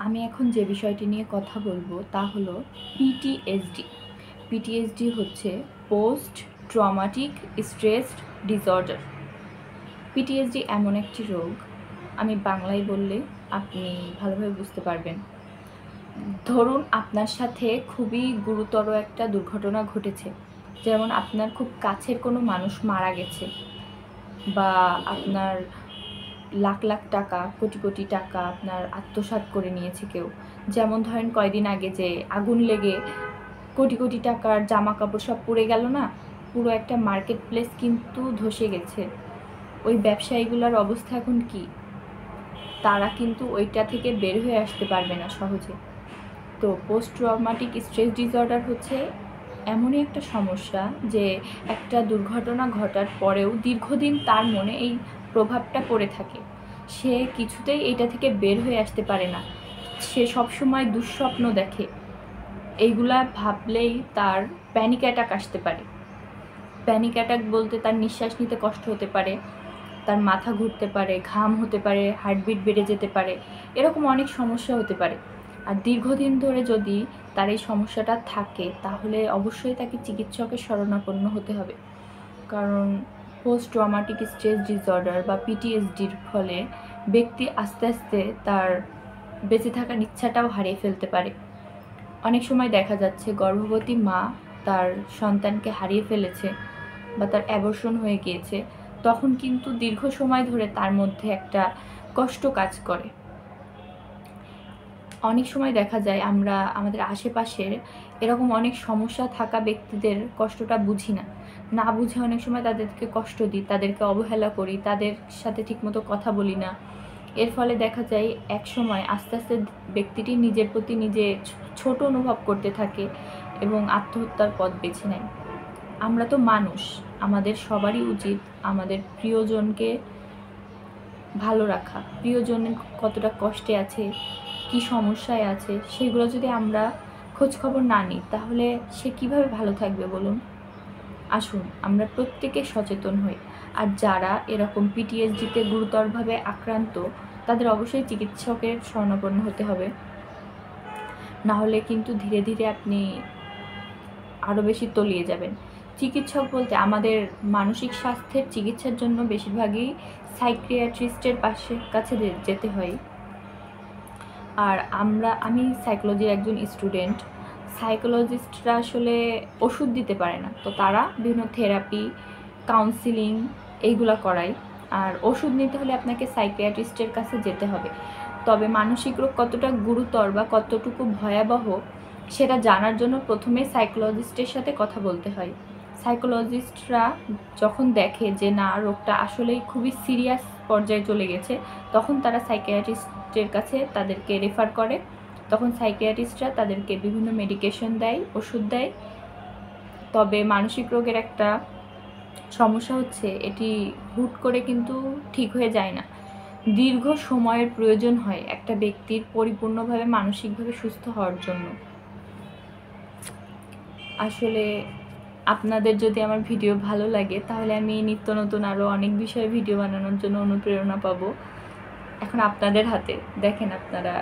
আমি এখন যে বিষয়টি নিয়ে কথা বলবো তা হলো পিটিএসডি। পিটিএসডি হচ্ছে post traumatic stress disorder. PTSD এমন একটি রোগ, আমি বাংলায় বললে আপনি ভালোভাবে বুঝতে পারবেন। ধরুন আপনার সাথে খুবই গুরুতর একটা দুর্ঘটনা ঘটেছে, যেমন আপনার খুব কাছের কোনো মানুষ মারা গেছে, বা আপনার লাখ লাখ টাকা, কোটি কোটি টাকা আপনার আত্মসাৎ করে নিয়েছে কেউ। যেমন ধরেন কয়দিন আগে যে আগুন লেগে কোটি কোটি টাকার জামা কাপড় সব পুড়ে গেল না, পুরো একটা মার্কেট প্লেস কিন্তু ধসে গেছে। ওই ব্যবসায়ীগুলোর অবস্থা এখন কি? তারা কিন্তু ওইটা থেকে বের হয়ে আসতে পারবে না সহজে। তো পোস্ট ট্রমাটিক স্ট্রেস ডিসঅর্ডার হচ্ছে এমনই একটা সমস্যা যে একটা দুর্ঘটনা ঘটার পরেও দীর্ঘদিন তার মনে এই প্রভাবটা পড়ে থাকে। সে কিছুতেই এটা থেকে বের হয়ে আসতে পারে না। সে সবসময় দুঃস্বপ্ন দেখে। এইগুলা ভাবলেই তার প্যানিক অ্যাটাক আসতে পারে। প্যানিক অ্যাটাক বলতে তার নিঃশ্বাস নিতে কষ্ট হতে পারে, তার মাথা ঘুরতে পারে, ঘাম হতে পারে, হার্টবিট বেড়ে যেতে পারে, এরকম অনেক সমস্যা হতে পারে। আর দীর্ঘদিন ধরে যদি তার এই সমস্যাটা থাকে তাহলে অবশ্যই তাকে চিকিৎসকের শরণাপন্ন হতে হবে। কারণ পোস্ট ট্রমাটিক স্ট্রেস ডিসঅর্ডার বা পিটিএসডির ফলে ব্যক্তি আস্তে আস্তে তার বেঁচে থাকার ইচ্ছাটাও হারিয়ে ফেলতে পারে। অনেক সময় দেখা যাচ্ছে গর্ভবতী মা তার সন্তানকে হারিয়ে ফেলেছে বা তার অ্যাবর্শন হয়ে গিয়েছে, তখন কিন্তু দীর্ঘ সময় ধরে তার মধ্যে একটা কষ্ট কাজ করে। অনেক সময় দেখা যায় আমরা আমাদের আশেপাশের এরকম অনেক সমস্যা থাকা ব্যক্তিদের কষ্টটা বুঝি না, না বুঝে অনেক সময় তাদেরকে কষ্ট দিই, তাদেরকে অবহেলা করি, তাদের সাথে ঠিকমতো কথা বলি না। এর ফলে দেখা যায় এক সময় আস্তে আস্তে ব্যক্তিটি নিজের প্রতি নিজে ছোট অনুভব করতে থাকে এবং আত্মহত্যার পথ বেছে নেয়। আমরা তো মানুষ, আমাদের সবারই উচিত আমাদের প্রিয়জনকে ভালো রাখা। প্রিয়জনের কতটা কষ্টে আছে, কি সমস্যায় আছে, সেগুলো যদি আমরা খোঁজখবর না নিই তাহলে সে কিভাবে ভালো থাকবে বলুন? আসুন আমরা প্রত্যেকে সচেতন হই। আর যারা এরকম পিটিএসডিতে গুরুতরভাবে আক্রান্ত তাদের অবশ্যই চিকিৎসকের শরণাপন্ন হতে হবে। না হলে কিন্তু ধীরে ধীরে আপনি আরও বেশি তলিয়ে যাবেন। চিকিৎসক বলতে আমাদের মানসিক স্বাস্থ্যের চিকিৎসার জন্য বেশিরভাগই সাইকিয়াট্রিস্টের কাছে যেতে হয়। আর আমি সাইকোলজির একজন স্টুডেন্ট। সাইকোলজিস্টরা আসলে ওষুধ দিতে পারে না, তো তারা বিভিন্ন থেরাপি, কাউন্সিলিং এইগুলো করায়। আর ওষুধ নিতে হলে আপনাকে সাইকিয়াট্রিস্টের কাছে যেতে হবে। তবে মানসিক রোগ কতটা গুরুতর বা কতটুকু ভয়াবহ সেটা জানার জন্য প্রথমে সাইকোলজিস্টের সাথে কথা বলতে হয়। সাইকোলজিস্টরা যখন দেখে যে না, রোগটা আসলেই খুবই সিরিয়াস পর্যায়ে চলে গেছে, তখন তারা সাইকিয়াট্রিস্টের কাছে তাদেরকে রেফার করে। তখন সাইকিয়াট্রিস্টরা তাদেরকে বিভিন্ন মেডিকেশন দেয়, ওষুধ দেয়। তবে মানসিক রোগের একটা সমস্যা হচ্ছে এটি হুট করে কিন্তু ঠিক হয়ে যায় না। দীর্ঘ সময়ের প্রয়োজন হয় একটা ব্যক্তির পরিপূর্ণভাবে মানসিকভাবে সুস্থ হওয়ার জন্য। আসলে আপনাদের যদি আমার ভিডিও ভালো লাগে তাহলে আমি নিত্য নতুন আরও অনেক বিষয়ে ভিডিও বানানোর জন্য অনুপ্রেরণা পাবো। এখন আপনাদের হাতে, দেখেন আপনারা